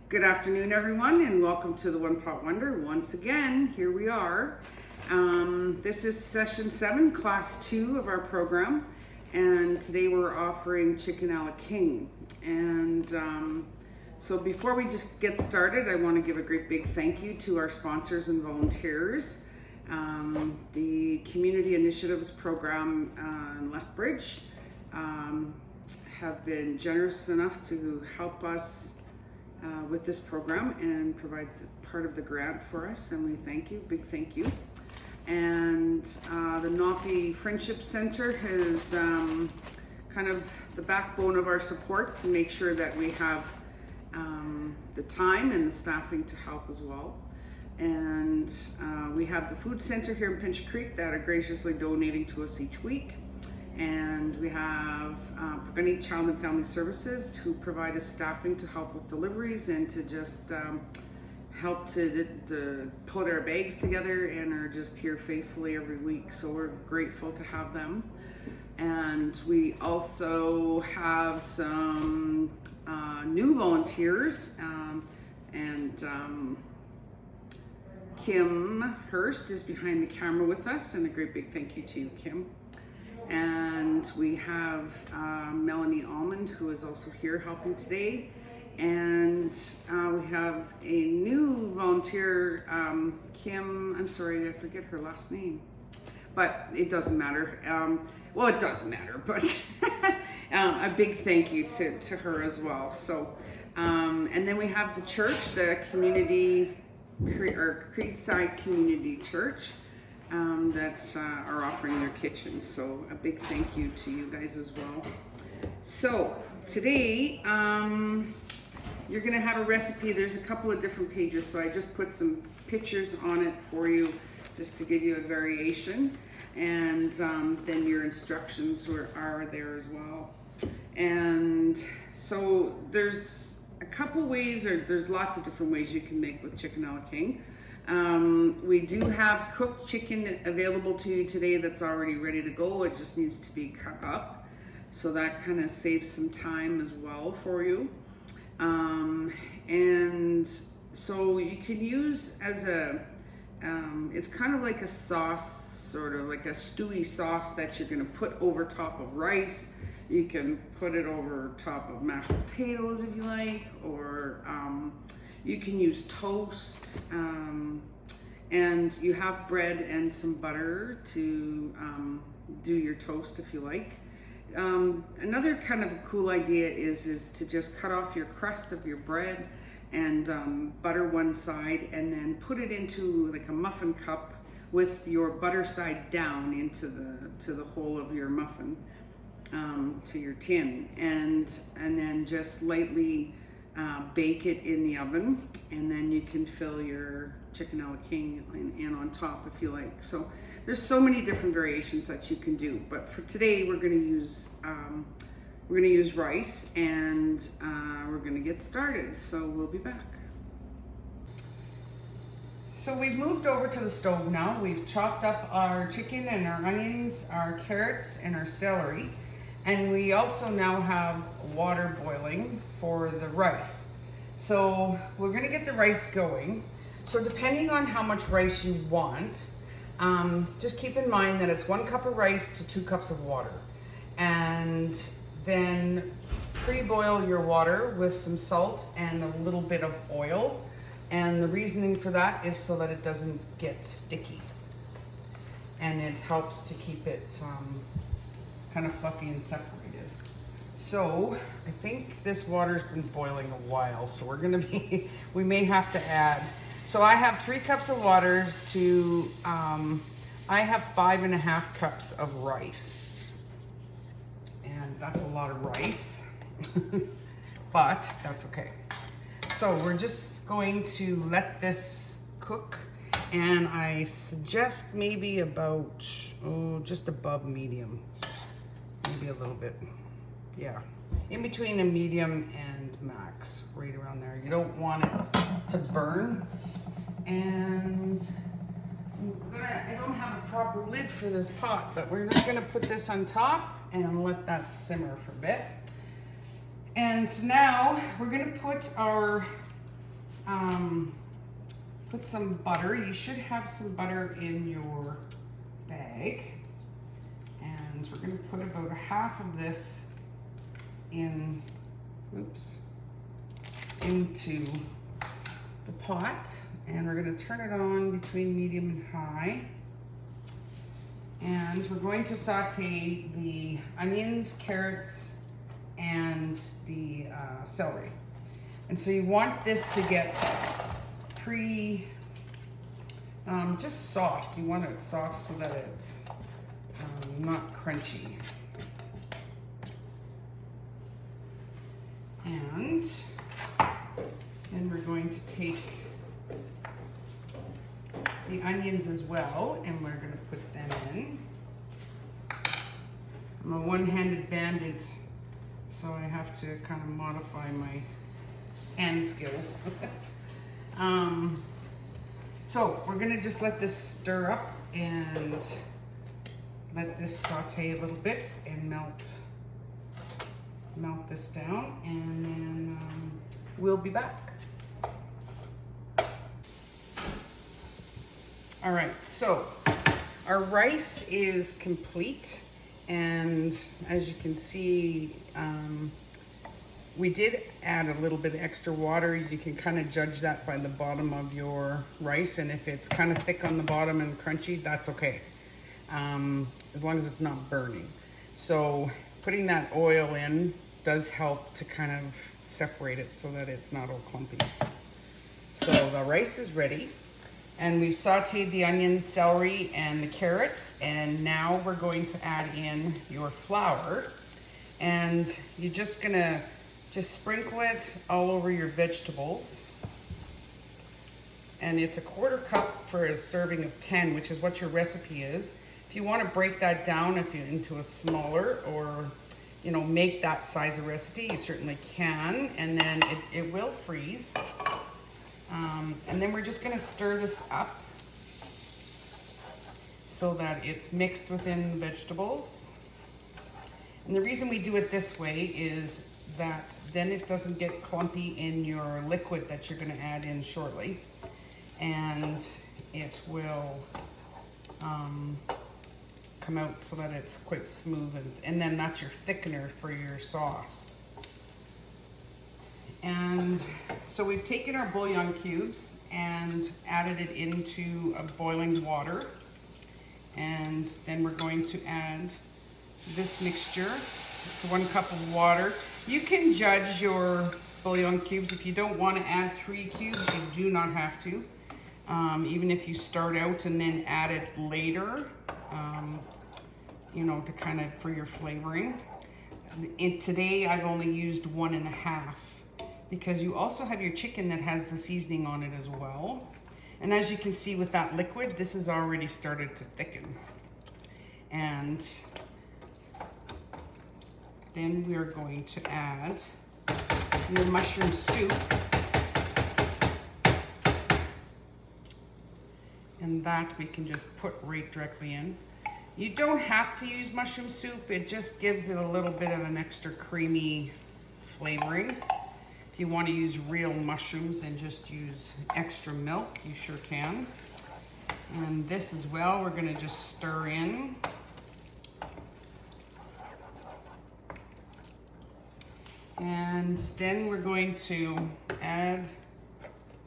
Good afternoon, everyone, and welcome to the One Pot Wonder. Once again, here we are. This is session 7, class 2 of our program, and today we're offering chicken a la king. And so before we just get started, I want to give a great big thank you to our sponsors and volunteers. The Community Initiatives Program in Lethbridge have been generous enough to help us with this program and provide part of the grant for us, and we thank you, big thank you. And the Napi Friendship Center is kind of the backbone of our support to make sure that we have the time and the staffing to help as well. And we have the Food Center here in Pinch Creek that are graciously donating to us each week. And we have Pagani Child and Family Services, who provide us staffing to help with deliveries and to just help to put our bags together, and are just here faithfully every week. So we're grateful to have them. And we also have some new volunteers, and Kim Hurst is behind the camera with us, and a great big thank you to you, Kim. And we have Melanie Almond, who is also here helping today. And we have a new volunteer, Kim, I'm sorry, I forget her last name, but it doesn't matter. Well, it doesn't matter, but a big thank you to her as well. So, and then we have the church, the community, or Creekside Community Church, that are offering their kitchens. So a big thank you to you guys as well. So today you're gonna have a recipe. There's a couple of different pages, so I just put some pictures on it for you just to give you a variation, and then your instructions are there as well. And so there's a couple ways, or there's lots of different ways you can make with chicken a la king. We do have cooked chicken available to you today that's already ready to go. It just needs to be cut up. So that kind of saves some time as well for you. And so you can use as a, it's kind of like a sauce, sort of like a stewy sauce that you're gonna put over top of rice. You can put it over top of mashed potatoes if you like, or you can use toast, and you have bread and some butter to do your toast if you like. Another kind of a cool idea is to just cut off your crust of your bread and butter one side, and then put it into like a muffin cup with your butter side down into the hole of your muffin, to your tin, and then just lightly bake it in the oven, and then you can fill your chicken a la king in on top if you like. So there's so many different variations that you can do, but for today we're going to use rice, and we're going to get started. So we'll be back. So we've moved over to the stove now. We've chopped up our chicken and our onions, our carrots, and our celery. And we also now have water boiling for the rice. So we're gonna get the rice going. So depending on how much rice you want, just keep in mind that it's 1 cup of rice to 2 cups of water. And then pre-boil your water with some salt and a little bit of oil. And the reasoning for that is so that it doesn't get sticky. And it helps to keep it kind of fluffy and separated. So I think this water's been boiling a while, so we may have to add. So I have 3 cups of water to, I have 5.5 cups of rice. And that's a lot of rice, but that's okay. So we're just going to let this cook, and I suggest maybe about, just above medium. Maybe a little bit, yeah, in between a medium and max, right around there. You don't want it to burn. And I don't have a proper lid for this pot, but we're just gonna put this on top and let that simmer for a bit. And so now we're gonna put our put some butter. You should have some butter in your bag. And we're gonna put about a half of this in, into the pot. And we're gonna turn it on between medium and high. And we're going to saute the onions, carrots, and the celery. And so you want this to get just soft. You want it soft so that it's not crunchy. And then we're going to take the onions as well, and we're going to put them in. I'm a one-handed bandit, so I have to kind of modify my hand skills. So we're going to just let this stir up and let this saute a little bit and melt this down, and then we'll be back. All right, so our rice is complete, and as you can see, we did add a little bit of extra water. You can kind of judge that by the bottom of your rice, and if it's kind of thick on the bottom and crunchy, that's okay, as long as it's not burning. So putting that oil in does help to kind of separate it so that it's not all clumpy. So the rice is ready. And we've sauteed the onions, celery, and the carrots. And now we're going to add in your flour. And you're just gonna sprinkle it all over your vegetables. And it's a 1/4 cup for a serving of 10, which is what your recipe is. If you want to break that down into a smaller, or make that size of recipe, you certainly can. And then it will freeze. And then we're just going to stir this up so that it's mixed within the vegetables. And the reason we do it this way is that then it doesn't get clumpy in your liquid that you're going to add in shortly. And it will come out so that it's quite smooth. And then that's your thickener for your sauce. And so we've taken our bouillon cubes and added it into a boiling water. And then we're going to add this mixture. It's 1 cup of water. You can judge your bouillon cubes. If you don't want to add 3 cubes, you do not have to. Even if you start out and then add it later, to kind of for your flavoring. Today I've only used 1.5. Because you also have your chicken that has the seasoning on it as well. And as you can see with that liquid, this has already started to thicken. And then we're going to add your mushroom soup. And that we can just put right directly in. You don't have to use mushroom soup. It just gives it a little bit of an extra creamy flavoring. If you want to use real mushrooms and just use extra milk, you sure can. And this as well, we're going to just stir in. And then we're going to add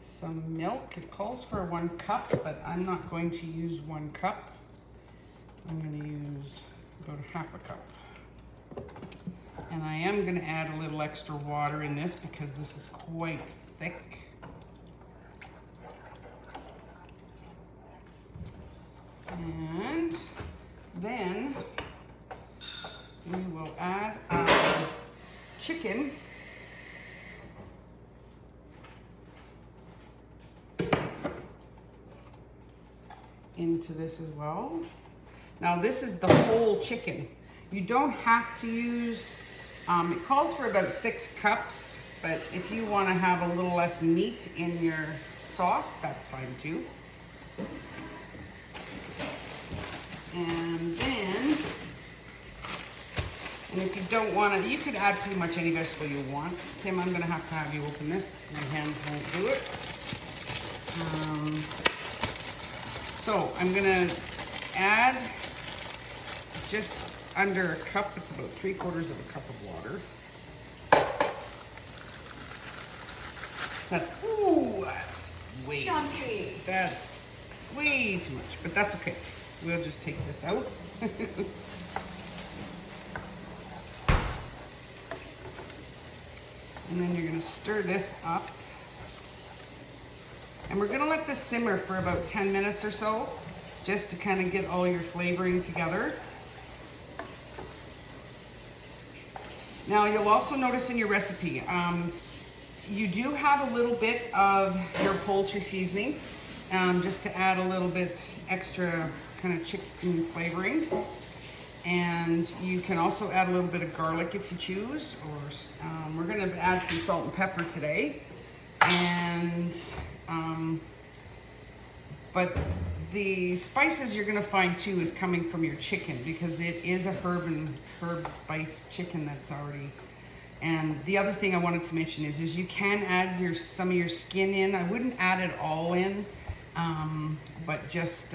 some milk. It calls for 1 cup, but I'm not going to use 1 cup. I'm going to use about 1/2 cup. And I am going to add a little extra water in this because this is quite thick. And then we will add our chicken. Into this as well. Now this is the whole chicken. You don't have to use, it calls for about 6 cups, but if you want to have a little less meat in your sauce, that's fine too. And And if you don't want it, you could add pretty much any vegetable you want. Tim, I'm gonna have to have you open this. My hands won't do it. So I'm gonna add just under a cup. It's about 3/4 of a cup of water. That's way chunky. That's way too much, but that's okay. We'll just take this out. And then you're gonna stir this up. And we're gonna let this simmer for about 10 minutes or so, just to kind of get all your flavoring together. Now you'll also notice in your recipe, you do have a little bit of your poultry seasoning, just to add a little bit extra kind of chicken flavoring. And you can also add a little bit of garlic if you choose, or we're gonna add some salt and pepper today. And, but the spices you're gonna find too is coming from your chicken, because it is a herb spice chicken that's already. And the other thing I wanted to mention is you can add some of your skin in. I wouldn't add it all in, but just,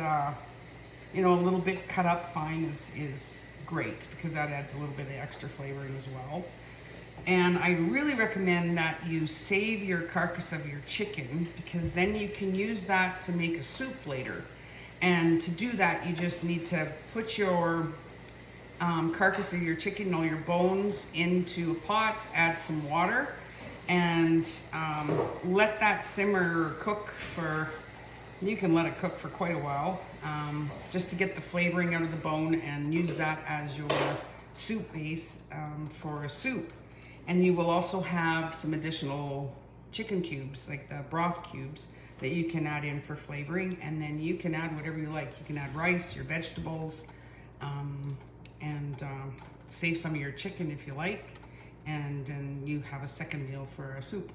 you know, a little bit cut up fine is great, because that adds a little bit of extra flavoring as well. And I really recommend that you save your carcass of your chicken, because then you can use that to make a soup later. And to do that, you just need to put your carcass of your chicken, all your bones, into a pot, add some water, and let that simmer or cook for, you can let it cook for quite a while, just to get the flavoring out of the bone, and use that as your soup base for a soup. And you will also have some additional chicken cubes, like the broth cubes, that you can add in for flavoring. And then you can add whatever you like. You can add rice, your vegetables, and save some of your chicken if you like. And then you have a second meal for a soup.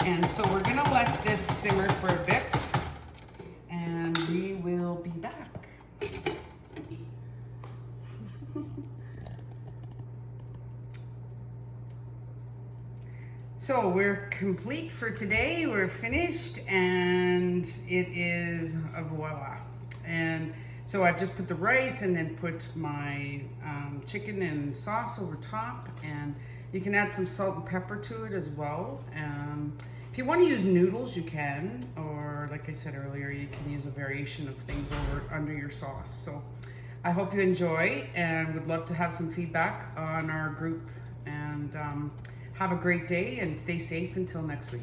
And so we're gonna let this simmer for a bit, and we will be back. So we're complete for today. We're finished, and it is voila. And so I've just put the rice and then put my chicken and sauce over top, and you can add some salt and pepper to it as well. If you want to use noodles, you can, or like I said earlier, you can use a variation of things under your sauce. So I hope you enjoy, and would love to have some feedback on our group. And have a great day, and stay safe until next week.